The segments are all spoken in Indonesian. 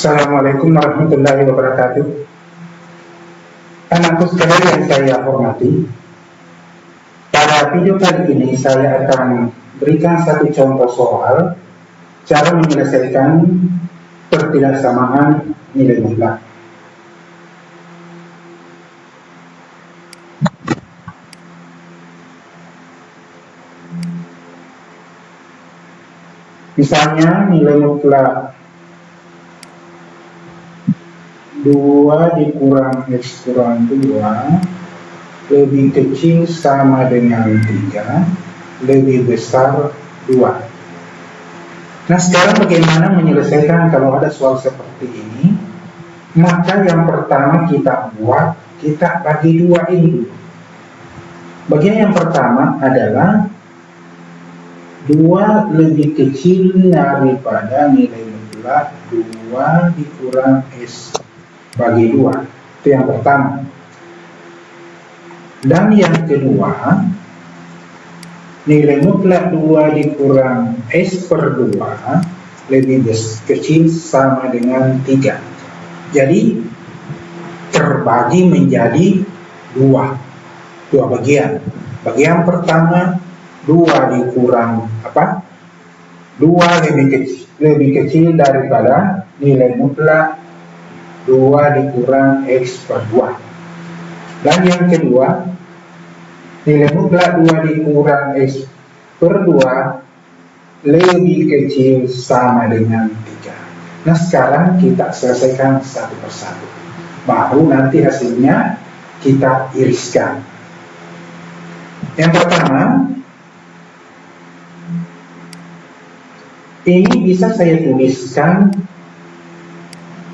Assalamualaikum warahmatullahi wabarakatuh. Anakku sekalian yang saya hormati, pada video kali ini saya akan berikan satu contoh soal cara menyelesaikan pertidaksamaan nilai mutlak. Misalnya nilai mutlak 2 dikurang X kurang 2 lebih kecil sama dengan 3 lebih besar 2. Nah, sekarang bagaimana menyelesaikan kalau ada soal seperti ini? Maka yang pertama kita bagi 2 ini dulu. Bagian yang pertama adalah 2 lebih kecil daripada nilai mutlak 2 dikurang S bagi 2. Itu yang pertama. Dan yang kedua, nilai mutlak 2 dikurang S per 2 lebih kecil sama dengan 3. Jadi terbagi menjadi 2 bagian. Bagian pertama 2 dikurang 2 lebih kecil daripada nilai mutlak 2 dikurang X per 2. Dan yang kedua, nilai mutlak 2 dikurang X per 2 lebih kecil sama dengan 3. Nah, sekarang kita selesaikan satu persatu. Baru nanti hasilnya kita iriskan. Yang pertama, ini bisa saya tuliskan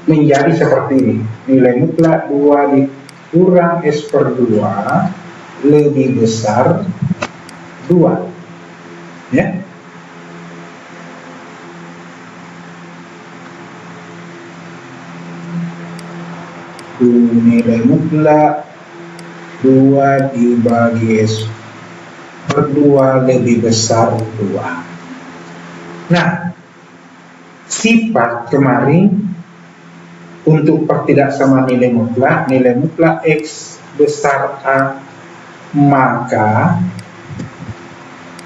menjadi seperti ini. Nilai mutlak 2 dikurang S per 2 lebih besar 2. Ya. Nilai mutlak 2 dibagi S per 2 lebih besar 2. Nah, sifat kemarin untuk pertidaksamaan nilai mutlak X besar A, maka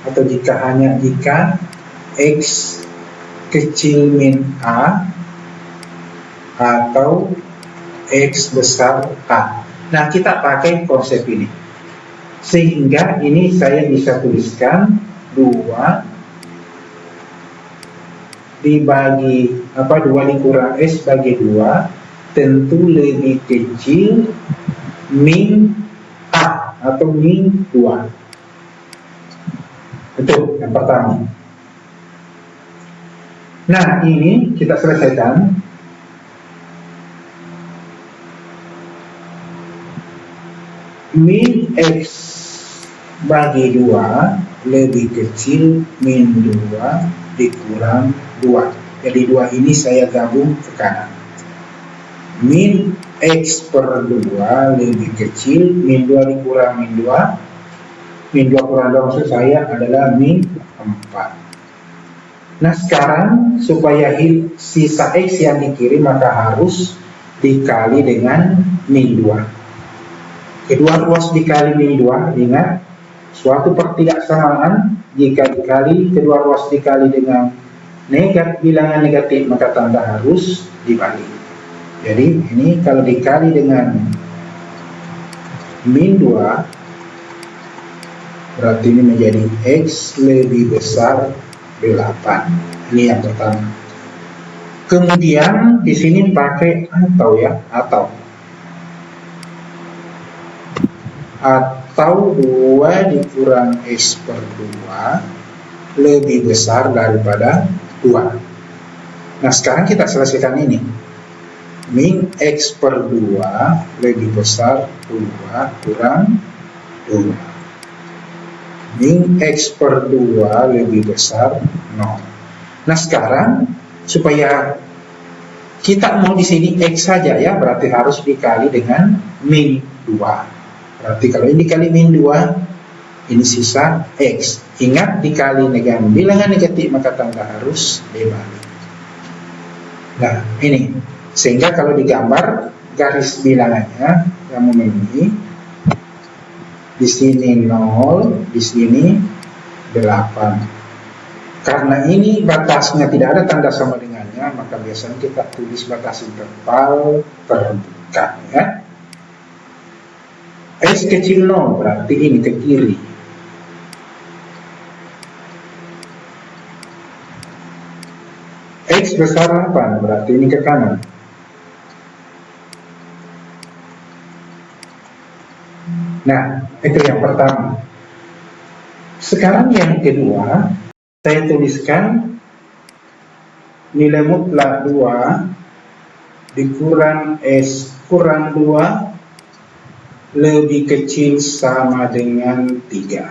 atau jika X kecil min A atau X besar A. Nah, kita pakai konsep ini sehingga ini saya bisa tuliskan 2 dibagi 2 dikurang S bagi 2 tentu lebih kecil min A atau min 2. Itu yang pertama. Nah, ini kita selesaikan. Min X bagi 2 lebih kecil min 2 dikurang 2. Jadi 2 ini saya gabung ke kanan. Min X per 2 lebih kecil min 2 dikurang min 2. Min 2 kurang 2 maksud saya adalah min 4. Nah, sekarang supaya sisa X yang dikirim maka harus dikali dengan min 2. Kedua ruas dikali min 2, ingat suatu pertidaksamaan jika dikali kedua ruas dikali dengan bilangan negatif maka tanda harus dibalik. Jadi ini kalau dikali dengan min 2 berarti ini menjadi X lebih besar 8. Ini yang pertama. Kemudian di sini pakai atau 2 dikurang X per 2 lebih besar daripada 2. Nah, sekarang kita selesaikan ini. Min X per 2 lebih besar 2 kurang 2. Min X per 2 lebih besar 0. Nah, sekarang supaya kita mau di sini X saja ya, berarti harus dikali dengan min 2. Berarti kalau ini dikali min 2, ini sisa X. Ingat, dikali dengan bilangan negatif maka tanda harus dibalik. Nah, ini. Sehingga kalau digambar garis bilangannya yang memenuhi, di sini 0, di sini 8. Karena ini batasnya tidak ada tanda sama dengannya, maka biasanya kita tulis batas interval terbuka, ya. X kecil 0 berarti ini ke kiri. X besar 8 berarti ini ke kanan. Nah, itu yang pertama. Sekarang yang kedua, saya tuliskan nilai mutlak 2 dikurang S kurang 2 lebih kecil sama dengan 3.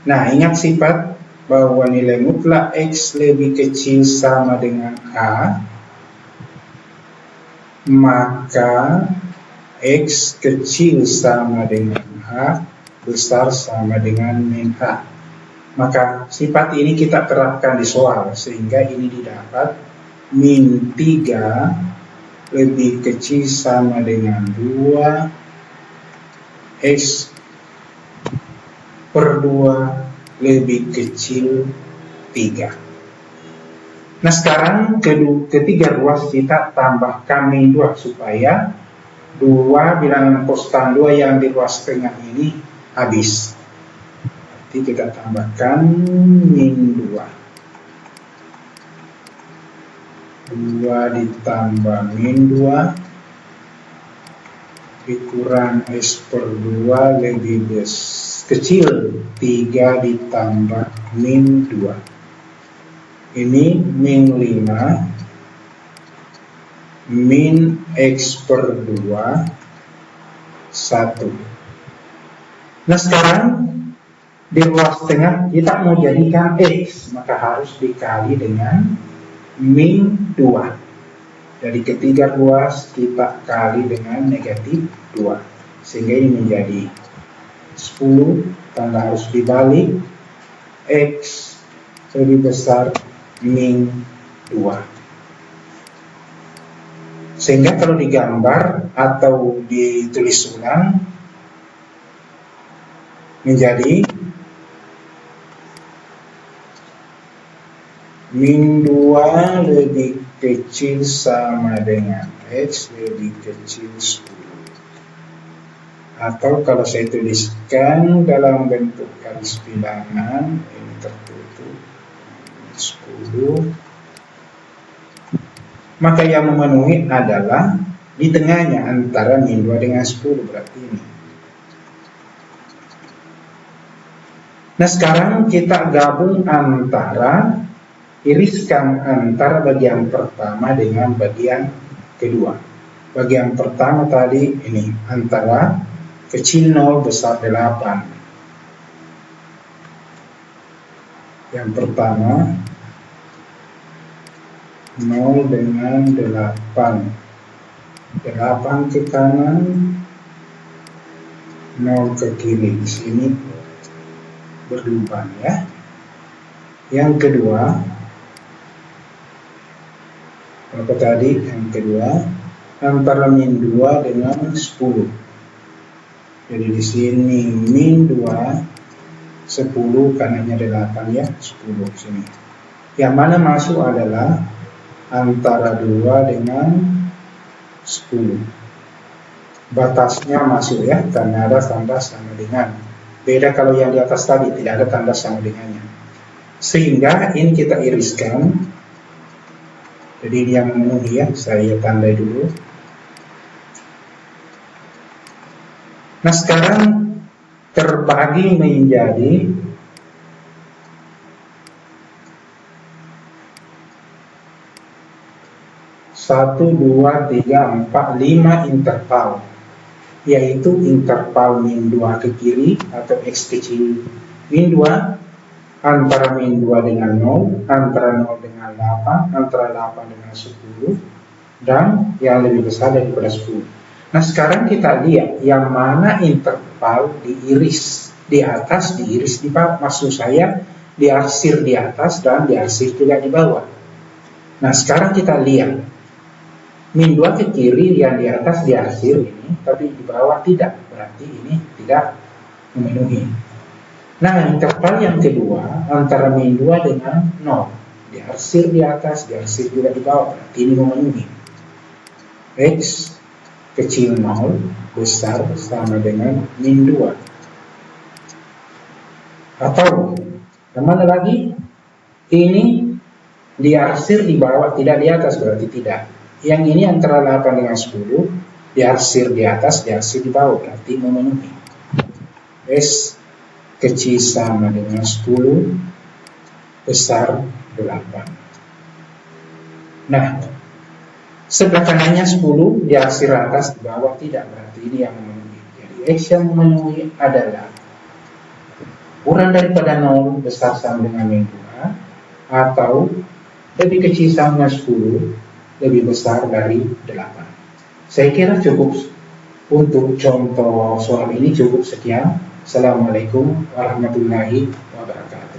Nah, ingat sifat bahwa nilai mutlak X lebih kecil sama dengan A, maka X kecil sama dengan A, besar sama dengan min A. Maka sifat ini kita terapkan di soal, sehingga ini didapat min 3 lebih kecil sama dengan 2 X per 2 lebih kecil 3. Nah, sekarang ketiga ruas kita tambahkan min 2 supaya 2 bilangan konstan 2 yang di ruas tengah ini habis. Nanti kita tambahkan min 2 ditambah min 2 dikurang S per 2 lebih kecil 3 ditambah min 2. Ini min 5 min X per 2 1. Nah, sekarang di ruas tengah kita mau jadikan X, maka harus dikali dengan min 2. Dari ketiga ruas kita kali dengan negatif 2, sehingga ini menjadi 10, tanda harus dibalik, X lebih besar min 2. Sehingga kalau digambar atau ditulis ulang menjadi min 2 lebih kecil sama dengan X lebih kecil 10. Atau kalau saya tuliskan dalam bentuk garis bilangan, ini tertutup 10, maka yang memenuhi adalah di tengahnya antara min 2 dengan 10, berarti ini. Nah, sekarang kita gabung antara, iriskan antara bagian pertama dengan bagian kedua. Bagian pertama tadi ini antara kecil 0 besar 8. Yang pertama 0 dengan 8. 8 ke kanan, 0 ke kiri. Di sini berlubang, ya. Yang kedua, apa tadi? Yang kedua antara min 2 dengan 10. Jadi di sini min 2 10 kanannya 8, ya, 10 sini. Yang mana masuk adalah antara 2 dengan 10. Batasnya masuk, ya, karena ada tanda sama dengan. Beda kalau yang di atas tadi tidak ada tanda sama dengannya. Sehingga ini kita iriskan. Jadi dia memenuhi, ya, saya tandai dulu. Nah, sekarang terbagi menjadi 1, 2, 3, 4, 5 interval, yaitu interval min 2 ke kiri atau X kecil min 2, antara min 2 dengan 0, antara 0 dengan 8, antara 8 dengan 10, dan yang lebih besar daripada 10. Nah, sekarang kita lihat yang mana interval diiris di atas, diiris di bawah. Maksud saya diarsir di atas dan diarsir juga di bawah. Nah, sekarang kita lihat min 2 ke kiri, yang di atas diarsir ini, tapi di bawah tidak, berarti ini tidak memenuhi. Nah, interval yang kedua antara min 2 dengan 0, diarsir di atas, diarsir juga di bawah, berarti ini memenuhi. X kecil 0 besar sama dengan min 2. Atau mana lagi? Ini diarsir di bawah, tidak di atas, berarti tidak. Yang ini antara 8 dengan 10, diarsir di atas, diarsir di bawah, berarti memenuhi. S kecil sama dengan 10 besar 8. Nah, sebelah kanannya 10, diarsir atas, di bawah tidak, berarti ini yang memenuhi. Jadi X yang memenuhi adalah kurang daripada 0 besar sama dengan min 2, atau lebih kecil sama dengan 10 lebih besar dari 8. Saya kira cukup untuk contoh soal ini, cukup sekian. Assalamualaikum warahmatullahi wabarakatuh.